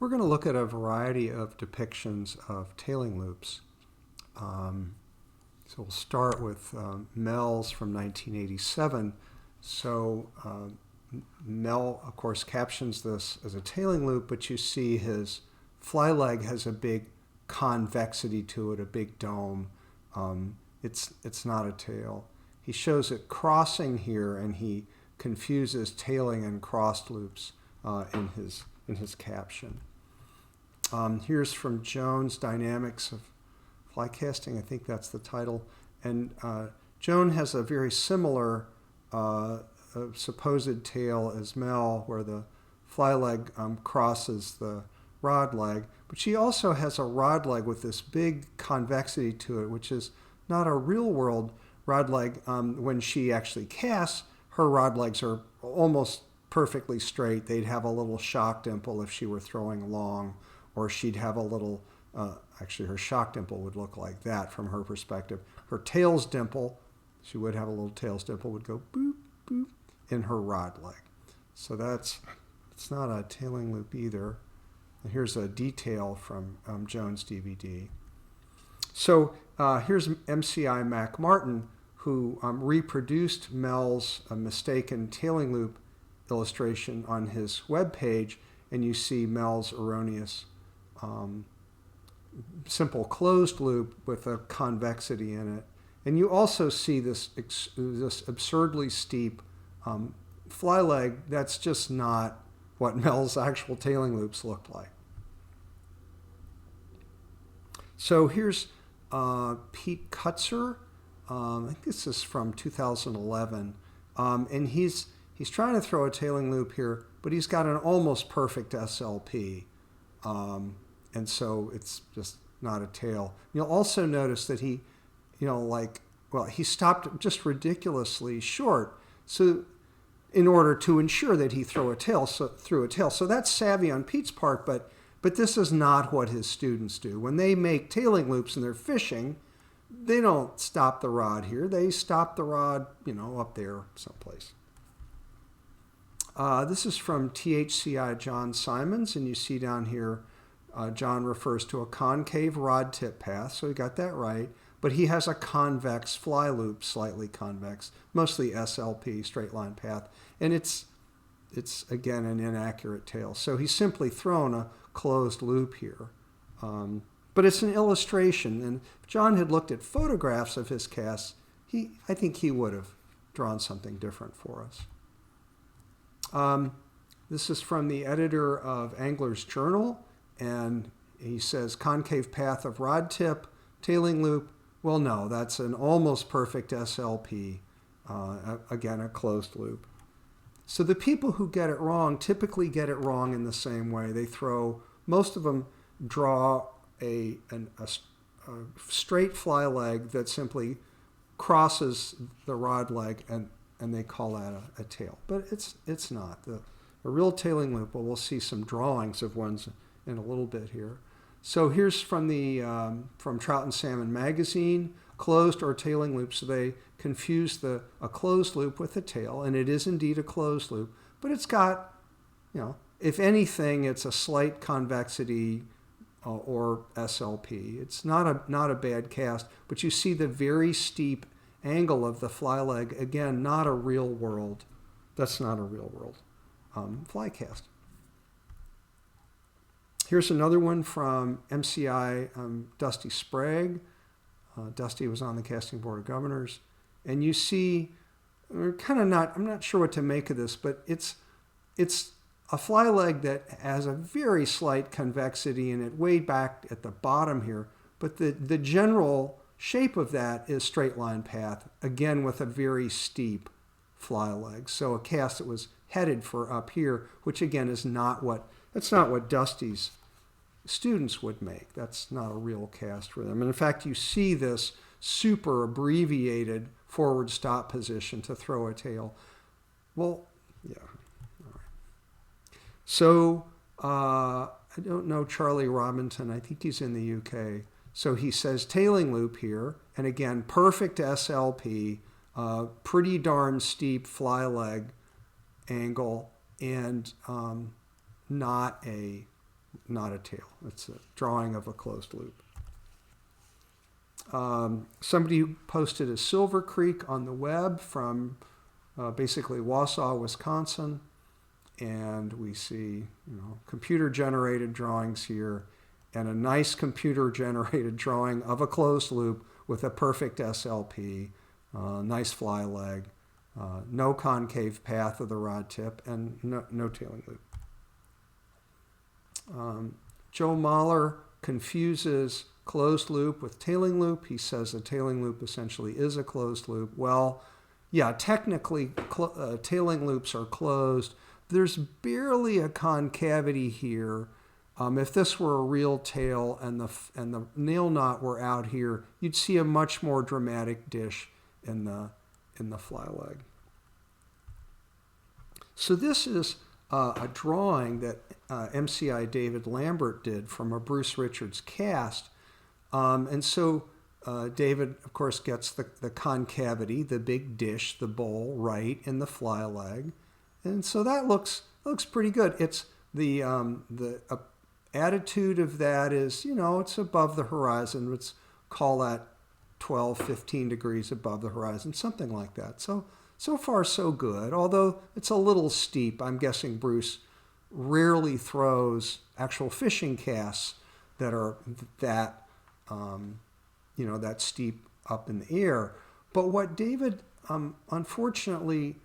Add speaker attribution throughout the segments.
Speaker 1: We're going to look at a variety of depictions of tailing loops. So we'll start with Mel's from 1987. So Mel, of course, captions this as a tailing loop, but you see his fly leg has a big convexity to it, a big dome. It's not a tail. He shows it crossing here, and he confuses tailing and crossed loops in his caption. Here's from Jones, Dynamics of Fly Casting. I think that's the title. And Joan has a very similar supposed tail as Mel, where the fly leg crosses the rod leg. But she also has a rod leg with this big convexity to it, which is not a real world rod leg. When she actually casts, her rod legs are almost perfectly straight. They'd have a little shock dimple if she were throwing long, or she'd have a little, actually her shock dimple would look like that from her perspective. Her tails dimple, she would have a little tails dimple, would go boop, boop in her rod leg. So it's not a tailing loop either. And here's a detail from Jones' DVD. So here's MCI Mac Martin, who reproduced Mel's mistaken tailing loop illustration on his webpage, and you see Mel's erroneous simple closed loop with a convexity in it. And you also see this absurdly steep fly leg. That's just not what Mel's actual tailing loops look like. So here's Pete Cutzer. I think this is from 2011. And he's trying to throw a tailing loop here, but he's got an almost perfect SLP. And so it's just not a tail. You'll also notice that he stopped just ridiculously short. So in order to ensure that he threw a tail. So that's savvy on Pete's part, but this is not what his students do. When they make tailing loops and they're fishing, they don't stop the rod here. They stop the rod, up there someplace. This is from THCI John Simons, and you see down here, John refers to a concave rod tip path, so he got that right. But he has a convex fly loop, slightly convex, mostly SLP, straight line path. And it's again, an inaccurate tail. So he's simply thrown a closed loop here. But it's an illustration, and if John had looked at photographs of his casts, I think he would have drawn something different for us. This is from the editor of Angler's Journal, and he says, concave path of rod tip, tailing loop. Well, no, that's an almost perfect SLP, again, a closed loop. So the people who get it wrong typically get it wrong in the same way. Most of them draw a straight fly leg that simply crosses the rod leg, and they call that a tail. But it's not. A real tailing loop, well, we'll see some drawings of ones in a little bit here. So here's from Trout and Salmon magazine, closed or tailing loop. So they confuse a closed loop with a tail, and it is indeed a closed loop, but it's got, if anything, it's a slight convexity or SLP. It's not a bad cast, but you see the very steep angle of the fly leg. Again, not a real world. That's not a real world fly cast. Here's another one from MCI Dusty Sprague. Dusty was on the Casting Board of Governors. And you see, I'm not sure what to make of this, but it's a fly leg that has a very slight convexity in it way back at the bottom here. But the general shape of that is straight line path, again with a very steep fly leg. So a cast that was headed for up here, which again is that's not what Dusty's students would make. That's not a real cast for them. And in fact, you see this super abbreviated forward stop position to throw a tail. Well, yeah. All right. So I don't know Charlie Robinson. I think he's in the UK. So he says tailing loop here. And again, perfect SLP, pretty darn steep fly leg angle, and not a not a tail. It's a drawing of a closed loop. Somebody posted a Silver Creek on the web from basically Wausau, Wisconsin. And we see, computer-generated drawings here and a nice computer-generated drawing of a closed loop with a perfect SLP, nice fly leg, no concave path of the rod tip, and no tailing loop. Joe Mahler confuses closed loop with tailing loop. He says a tailing loop essentially is a closed loop. Well, yeah, technically tailing loops are closed. There's barely a concavity here. If this were a real tail and the nail knot were out here, you'd see a much more dramatic dish in the fly leg. So this is a drawing that MCI David Lambert did from a Bruce Richards cast. And so David, of course, gets the concavity, the big dish, the bowl, right in the fly leg. And so that looks pretty good. It's the attitude of that is, it's above the horizon. Let's call that 12, 15 degrees above the horizon, something like that. So far, so good. Although it's a little steep. I'm guessing Bruce rarely throws actual fishing casts that are that, that steep up in the air. But what David, unfortunately,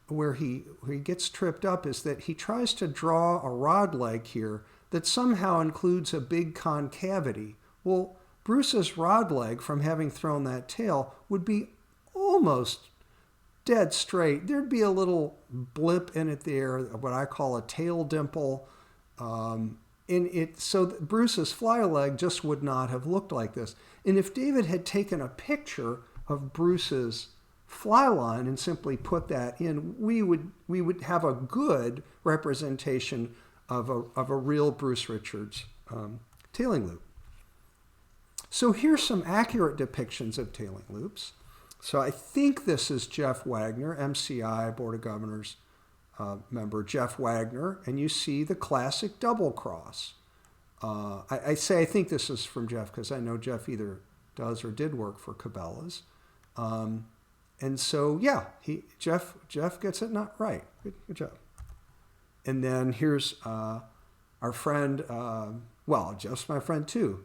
Speaker 1: where he gets tripped up is that he tries to draw a rod leg here that somehow includes a big concavity. Well, Bruce's rod leg, from having thrown that tail, would be almost dead straight. There'd be a little blip in it there, what I call a tail dimple. So Bruce's fly leg just would not have looked like this. And if David had taken a picture of Bruce's fly line and simply put that in, we would have a good representation of a real Bruce Richards tailing loop. So here's some accurate depictions of tailing loops. So I think this is Jeff Wagner, MCI Board of Governors member Jeff Wagner, and you see the classic double cross. I think this is from Jeff because I know Jeff either does or did work for Cabela's. And so, yeah, Jeff gets it not right. Good job. And then here's our friend, Jeff's my friend too,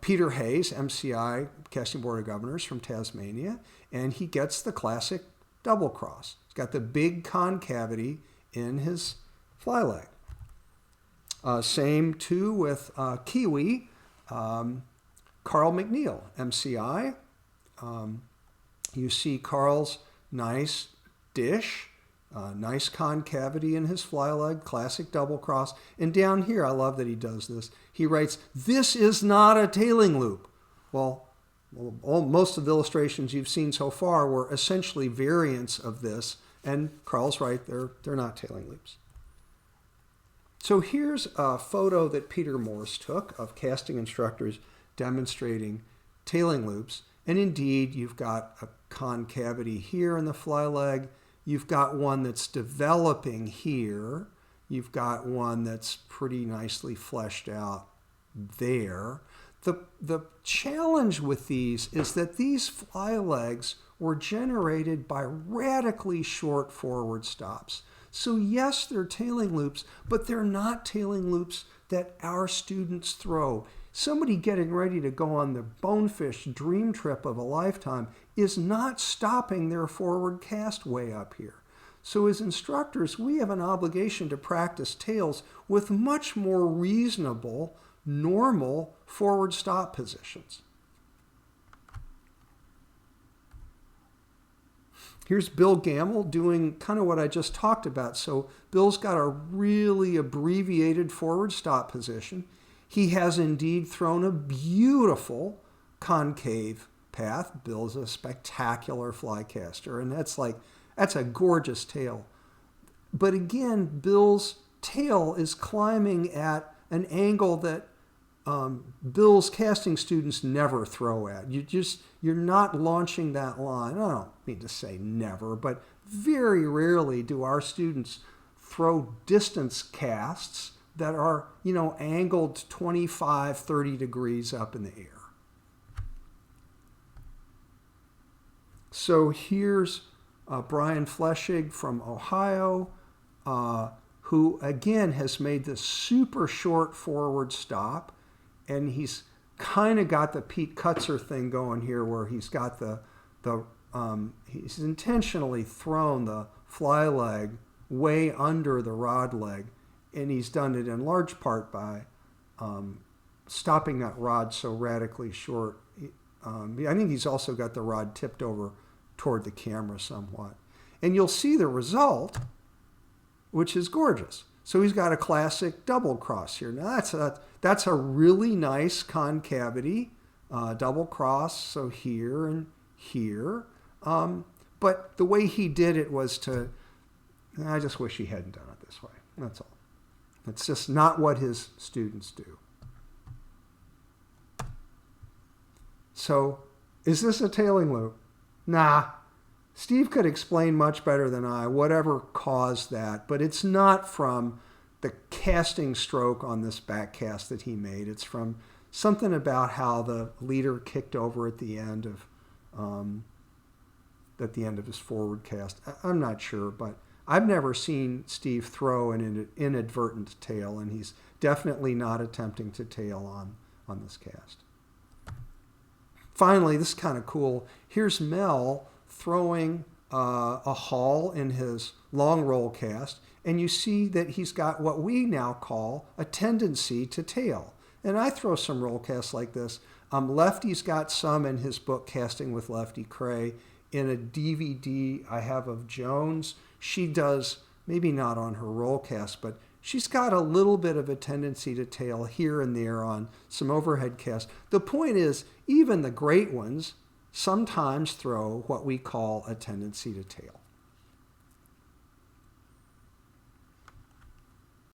Speaker 1: Peter Hayes, MCI, Casting Board of Governors from Tasmania, and he gets the classic double cross. He's got the big concavity in his fly leg. Same too with Kiwi, Carl McNeil, MCI. You see Carl's nice dish, nice concavity in his fly leg, classic double cross. And down here, I love that he does this. He writes, "This is not a tailing loop." Well, most of the illustrations you've seen so far were essentially variants of this. And Carl's right, they're not tailing loops. So here's a photo that Peter Morse took of casting instructors demonstrating tailing loops. And indeed, you've got a concavity here in the fly leg. You've got one that's developing here. You've got one that's pretty nicely fleshed out there. The challenge with these is that these fly legs were generated by radically short forward stops. So yes, they're tailing loops, but they're not tailing loops that our students throw. Somebody getting ready to go on the bonefish dream trip of a lifetime is not stopping their forward cast way up here. So as instructors, we have an obligation to practice tails with much more reasonable, normal forward stop positions. Here's Bill Gamble doing kind of what I just talked about. So Bill's got a really abbreviated forward stop position. He has indeed thrown a beautiful concave path. Bill's a spectacular fly caster, and that's a gorgeous tail. But again, Bill's tail is climbing at an angle that Bill's casting students never throw at. You're not launching that line. I don't mean to say never, but very rarely do our students throw distance casts that are, angled 25, 30 degrees up in the air. So here's Brian Fleshig from Ohio, who again has made this super short forward stop, and he's kind of got the Pete Cutzer thing going here, where he's got he's intentionally thrown the fly leg way under the rod leg, and he's done it in large part by stopping that rod so radically short. I think he's also got the rod tipped over toward the camera somewhat. And you'll see the result, which is gorgeous. So he's got a classic double cross here. Now that's a really nice concavity, double cross, so here and here. But the way he did it was I just wish he hadn't done it this way. That's all. It's just not what his students do. So, is this a tailing loop? Nah. Steve could explain much better than I whatever caused that, but it's not from the casting stroke on this back cast that he made. It's from something about how the leader kicked over at the end of his forward cast. I'm not sure, but I've never seen Steve throw an inadvertent tail, and he's definitely not attempting to tail on this cast. Finally, this is kind of cool. Here's Mel throwing a haul in his long roll cast, and you see that he's got what we now call a tendency to tail. And I throw some roll casts like this. Lefty's got some in his book, Casting with Lefty Cray. In a DVD I have of Jones, she does, maybe not on her roll cast, but she's got a little bit of a tendency to tail here and there on some overhead casts. The point is, even the great ones sometimes throw what we call a tendency to tail.